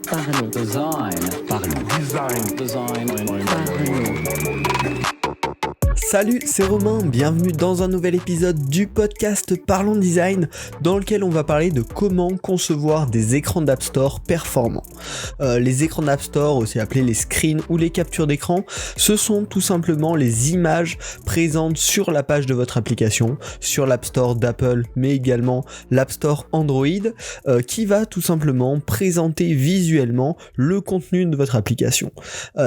Parlons. Design. Parlons. Design. Design. Parlons. Salut, c'est Romain, bienvenue dans un nouvel épisode du podcast Parlons Design, dans lequel on va parler de comment concevoir des écrans d'App Store performants. Les écrans d'App Store, aussi appelés les screens ou les captures d'écran, ce sont tout simplement les images présentes sur la page de votre application, sur l'App Store d'Apple, mais également l'App Store Android, qui va tout simplement présenter visuellement le contenu de votre application.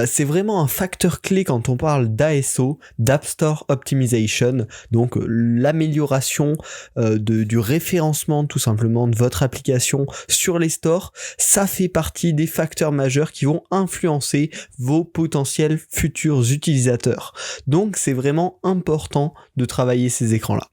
C'est vraiment un facteur clé quand on parle d'ASO, d'App Store Optimization, donc l'amélioration du référencement tout simplement de votre application sur les stores. Ça fait partie des facteurs majeurs qui vont influencer vos potentiels futurs utilisateurs. Donc c'est vraiment important de travailler ces écrans-là.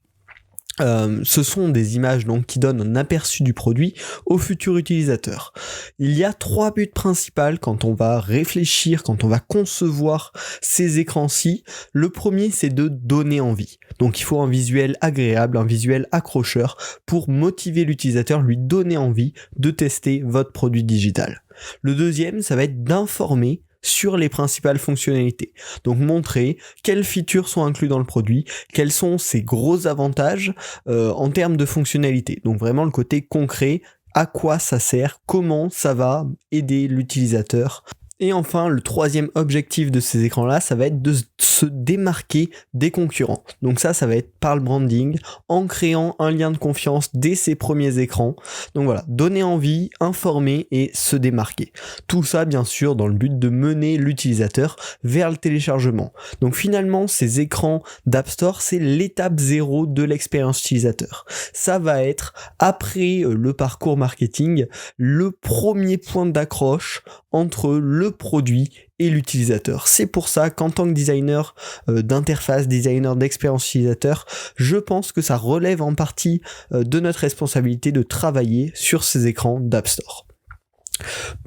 Ce sont des images donc qui donnent un aperçu du produit au futur utilisateur. Il y a 3 buts principaux quand on va réfléchir, quand on va concevoir ces écrans-ci. Le premier, c'est de donner envie. Donc il faut un visuel agréable, un visuel accrocheur pour motiver l'utilisateur, lui donner envie de tester votre produit digital. Le deuxième, ça va être d'informer sur les principales fonctionnalités. Donc montrer quelles features sont inclus dans le produit, quels sont ses gros avantages en termes de fonctionnalités. Donc vraiment le côté concret, à quoi ça sert, comment ça va aider l'utilisateur. Et enfin, le troisième objectif de ces écrans-là, ça va être de se démarquer des concurrents. Donc ça va être par le branding, en créant un lien de confiance dès ces premiers écrans. Donc voilà, donner envie, informer et se démarquer. Tout ça, bien sûr, dans le but de mener l'utilisateur vers le téléchargement. Donc finalement, ces écrans d'App Store, c'est l'étape 0 de l'expérience utilisateur. Ça va être, après le parcours marketing, le premier point d'accroche entre le produit et l'utilisateur. C'est pour ça qu'en tant que designer d'interface, designer d'expérience utilisateur, je pense que ça relève en partie de notre responsabilité de travailler sur ces écrans d'App Store.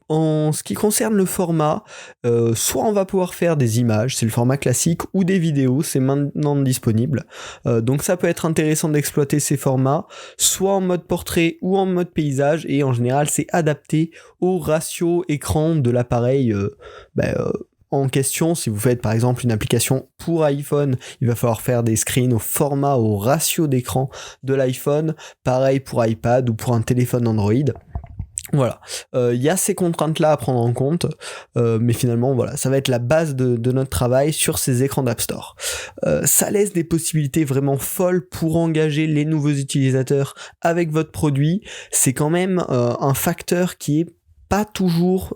En ce qui concerne le format, soit on va pouvoir faire des images, c'est le format classique, ou des vidéos, c'est maintenant disponible. Donc ça peut être intéressant d'exploiter ces formats, soit en mode portrait ou en mode paysage, et en général c'est adapté au ratio écran de l'appareil en question. Si vous faites par exemple une application pour iPhone, il va falloir faire des screens au format, au ratio d'écran de l'iPhone, pareil pour iPad ou pour un téléphone Android. Voilà, y a ces contraintes-là à prendre en compte, mais finalement, voilà, ça va être la base de notre travail sur ces écrans d'App Store. Ça laisse des possibilités vraiment folles pour engager les nouveaux utilisateurs avec votre produit. C'est quand même un facteur qui est pas toujours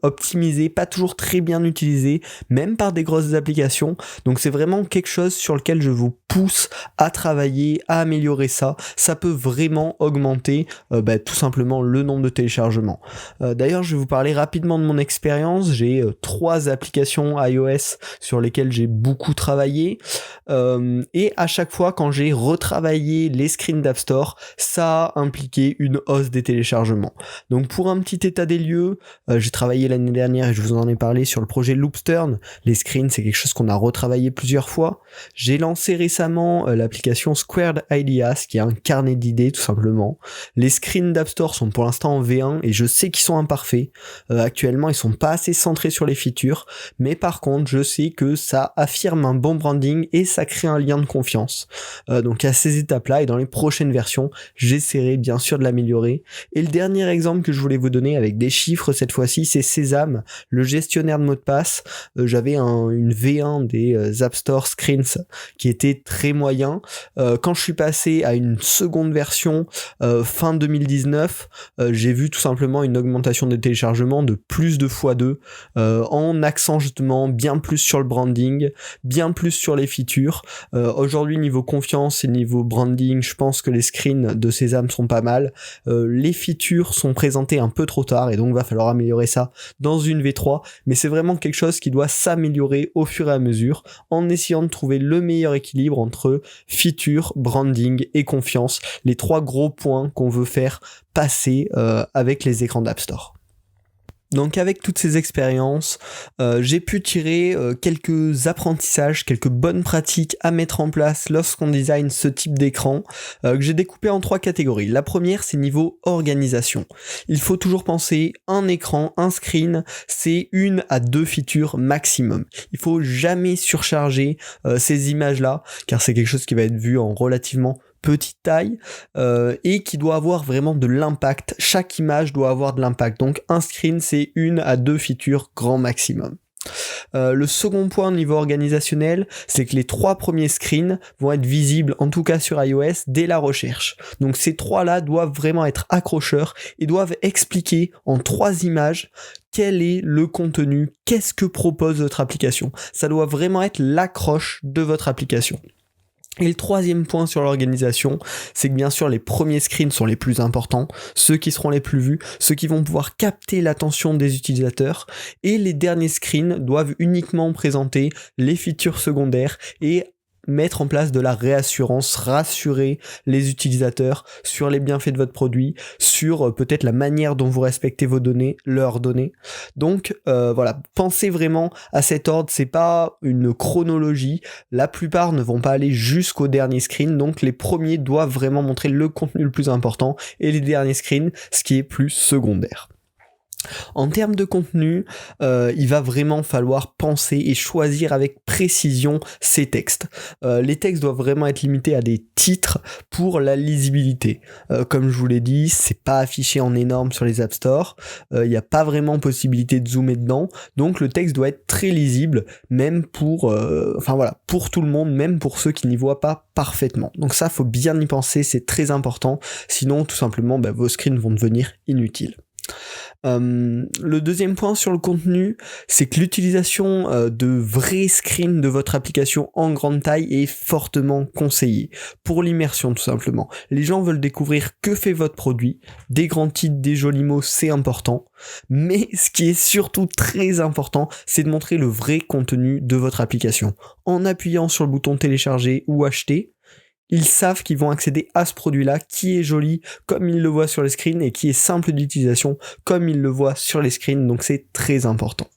optimisé, pas toujours très bien utilisé, même par des grosses applications. Donc c'est vraiment quelque chose sur lequel je vous pousse à travailler, à améliorer ça. Ça peut vraiment augmenter tout simplement le nombre de téléchargements. D'ailleurs, je vais vous parler rapidement de mon expérience. J'ai 3 applications iOS sur lesquelles j'ai beaucoup travaillé. Et à chaque fois, quand j'ai retravaillé les screens d'App Store, ça a impliqué une hausse des téléchargements. Donc pour un petit état des lieux, j'ai travaillé l'année dernière et je vous en ai parlé sur le projet Loopstern. Les screens, c'est quelque chose qu'on a retravaillé plusieurs fois. J'ai lancé récemment l'application Squared Ideas, qui est un carnet d'idées tout simplement. Les screens d'App Store sont pour l'instant en V1 et je sais qu'ils sont imparfaits. Actuellement, ils sont pas assez centrés sur les features, mais par contre, je sais que ça affirme un bon branding et ça crée un lien de confiance. Donc à ces étapes-là et dans les prochaines versions, j'essaierai bien sûr de l'améliorer. Et le dernier exemple que je voulais vous donner avec des chiffres cette fois-ci, c'est Sésame, le gestionnaire de mots de passe. J'avais une V1 des App Store Screens qui était très moyen. Quand je suis passé à une seconde version fin 2019, j'ai vu tout simplement une augmentation des téléchargements de plus de x2 en accent justement bien plus sur le branding, bien plus sur les features. Aujourd'hui, niveau confiance et niveau branding, je pense que les screens de Sésame sont pas mal. Les features sont présentées un peu trop tard et donc va falloir améliorer ça dans une V3, mais c'est vraiment quelque chose qui doit s'améliorer au fur et à mesure en essayant de trouver le meilleur équilibre entre feature, branding et confiance, les 3 gros points qu'on veut faire passer avec les écrans d'App Store. Donc avec toutes ces expériences, j'ai pu tirer quelques apprentissages, quelques bonnes pratiques à mettre en place lorsqu'on design ce type d'écran, que j'ai découpé en 3 catégories. La première, c'est niveau organisation. Il faut toujours penser un écran, un screen, c'est 1 à 2 features maximum. Il faut jamais surcharger ces images-là, car c'est quelque chose qui va être vu en relativement petite taille et qui doit avoir vraiment de l'impact. Chaque image doit avoir de l'impact. Donc un screen, c'est 1 à 2 features grand maximum. Le second point au niveau organisationnel, c'est que les 3 premiers screens vont être visibles, en tout cas sur iOS, dès la recherche. Donc ces 3 là doivent vraiment être accrocheurs et doivent expliquer en 3 images quel est le contenu, qu'est-ce que propose votre application. Ça doit vraiment être l'accroche de votre application. Et le troisième point sur l'organisation, c'est que bien sûr les premiers screens sont les plus importants, ceux qui seront les plus vus, ceux qui vont pouvoir capter l'attention des utilisateurs, et les derniers screens doivent uniquement présenter les features secondaires et mettre en place de la réassurance, rassurer les utilisateurs sur les bienfaits de votre produit, sur peut-être la manière dont vous respectez vos données, leurs données. Donc voilà, pensez vraiment à cet ordre, c'est pas une chronologie, la plupart ne vont pas aller jusqu'au dernier screen, donc les premiers doivent vraiment montrer le contenu le plus important, et les derniers screens, ce qui est plus secondaire. En termes de contenu, il va vraiment falloir penser et choisir avec précision ces textes. Les textes doivent vraiment être limités à des titres pour la lisibilité. Comme je vous l'ai dit, c'est pas affiché en énorme sur les App Store, il n'y a pas vraiment possibilité de zoomer dedans, donc le texte doit être très lisible, même pour pour tout le monde, même pour ceux qui n'y voient pas parfaitement. Donc ça, faut bien y penser, c'est très important, sinon tout simplement vos screens vont devenir inutiles. Le deuxième point sur le contenu, c'est que l'utilisation de vrais screens de votre application en grande taille est fortement conseillée pour l'immersion tout simplement. Les gens veulent découvrir que fait votre produit, des grands titres, des jolis mots, c'est important, mais ce qui est surtout très important, c'est de montrer le vrai contenu de votre application. En appuyant sur le bouton télécharger ou acheter, ils savent qu'ils vont accéder à ce produit-là qui est joli comme ils le voient sur les screens et qui est simple d'utilisation comme ils le voient sur les screens, donc c'est très important.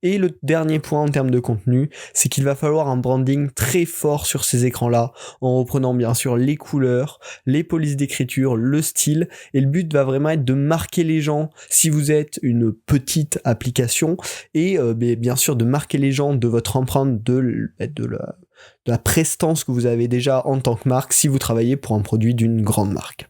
Et le dernier point en termes de contenu, c'est qu'il va falloir un branding très fort sur ces écrans-là, en reprenant bien sûr les couleurs, les polices d'écriture, le style, et le but va vraiment être de marquer les gens si vous êtes une petite application, et bien sûr de marquer les gens de votre empreinte, de la prestance que vous avez déjà en tant que marque si vous travaillez pour un produit d'une grande marque.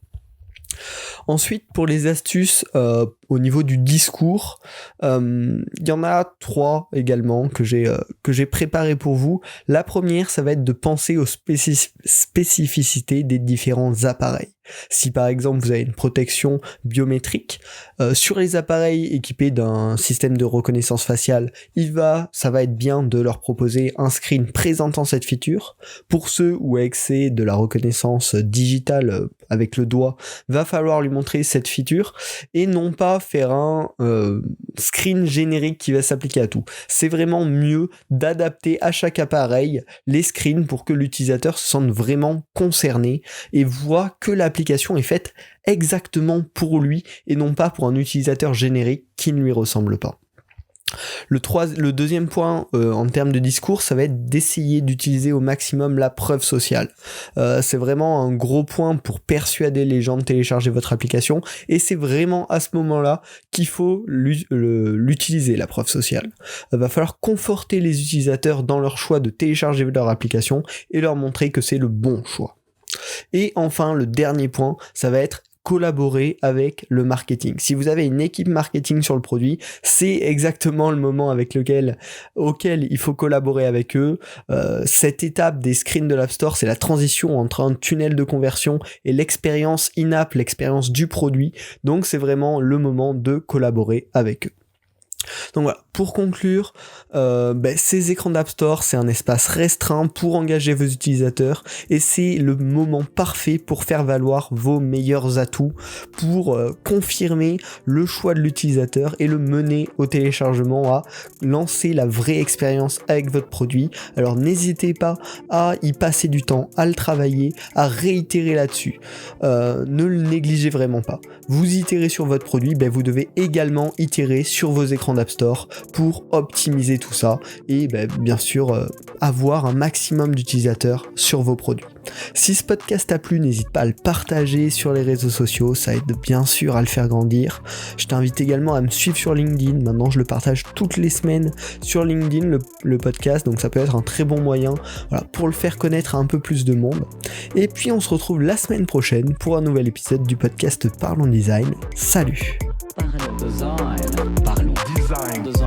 Ensuite, pour les astuces au niveau du discours, il y en a 3 également que j'ai préparé pour vous. La première, ça va être de penser aux spécificités des différents appareils. Si par exemple vous avez une protection biométrique, sur les appareils équipés d'un système de reconnaissance faciale, ça va être bien de leur proposer un screen présentant cette feature. Pour ceux où avec c'est de la reconnaissance digitale avec le doigt, va falloir lui montrer cette feature et non pas faire un screen générique qui va s'appliquer à tout. C'est vraiment mieux d'adapter à chaque appareil les screens pour que l'utilisateur se sente vraiment concerné et voit que l'application est faite exactement pour lui et non pas pour un utilisateur générique qui ne lui ressemble pas. Le deuxième point en termes de discours, ça va être d'essayer d'utiliser au maximum la preuve sociale. C'est vraiment un gros point pour persuader les gens de télécharger votre application et c'est vraiment à ce moment-là qu'il faut l'utiliser, la preuve sociale. Il va falloir conforter les utilisateurs dans leur choix de télécharger leur application et leur montrer que c'est le bon choix. Et enfin, le dernier point, ça va être collaborer avec le marketing. Si vous avez une équipe marketing sur le produit, c'est exactement le moment auquel il faut collaborer avec eux. Cette étape des screens de l'App Store, c'est la transition entre un tunnel de conversion et l'expérience in-app, l'expérience du produit. Donc c'est vraiment le moment de collaborer avec eux. Donc voilà, pour conclure, ces écrans d'App Store, c'est un espace restreint pour engager vos utilisateurs et c'est le moment parfait pour faire valoir vos meilleurs atouts, pour confirmer le choix de l'utilisateur et le mener au téléchargement, à lancer la vraie expérience avec votre produit. Alors n'hésitez pas à y passer du temps, à le travailler, à réitérer là-dessus. Ne le négligez vraiment pas. Vous itérez sur votre produit, vous devez également itérer sur vos écrans d'App Store pour optimiser tout ça et bien sûr avoir un maximum d'utilisateurs sur vos produits. Si ce podcast t'a plu, n'hésite pas à le partager sur les réseaux sociaux, ça aide bien sûr à le faire grandir. Je t'invite également à me suivre sur LinkedIn, maintenant je le partage toutes les semaines sur LinkedIn, le podcast, donc ça peut être un très bon moyen pour le faire connaître à un peu plus de monde. Et puis on se retrouve la semaine prochaine pour un nouvel épisode du podcast Parlons Design. Salut! Parlons design. Parlons design.